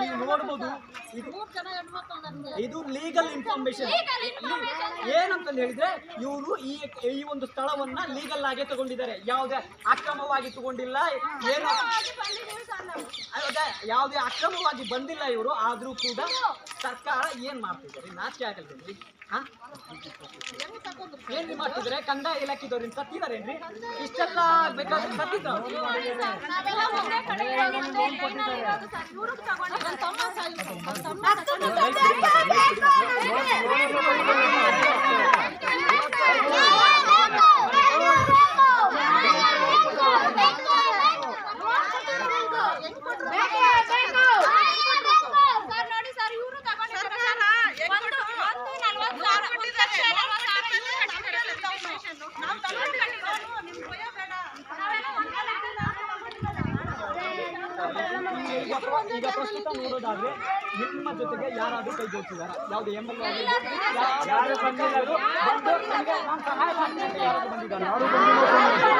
ನೀವು ನೋಡ್ಬೋದು ಇದು ಲೀಗಲ್ ಇನ್ಫಾರ್ಮೇಶನ್ ಏನಂತ ಹೇಳಿದ್ರೆ ಇವರು ಈ ಒಂದು ಸ್ಥಳವನ್ನ ಲೀಗಲ್ ಆಗಿ ತಗೊಂಡಿದ್ದಾರೆ, ಯಾವುದೇ ಅಕ್ರಮವಾಗಿ ತಗೊಂಡಿಲ್ಲ, ಏನು ಯಾವುದೇ ಅಕ್ರಮವಾಗಿ ಬಂದಿಲ್ಲ ಇವರು. ಆದ್ರೂ ಕೂಡ ಸರ್ಕಾರ ಏನ್ ಮಾಡ್ತಿದ್ದಾರೆ, ನಾಚಿಕೆ ಆಗಲ್ರಿ? ಏನ್ರಿ ಮಾಡ್ತಿದ್ರೆ? ಕಂದಾಯ ಇಲಾಖೆದವ್ರಿಂದ ಸತ್ತಿದಾರೇನ್ರಿ? ಇಷ್ಟೆಲ್ಲ ಬೇಕಾದ್ರೆ ಸತ್ತಿದ್ರು. ಈಗ ಪ್ರಸ್ತುತ ನೋಡೋದಾದ್ರೆ ನಿಮ್ಮ ಜೊತೆಗೆ ಯಾರಾದ್ರೂ ಕೈ ಜೋಡಿಸಿದಾರ? ಯಾವ್ದು MLA ಯಾರು ಬಂದಿದ್ದಾರೆ? ಯಾರು ಬಂದಿಲ್ಲ.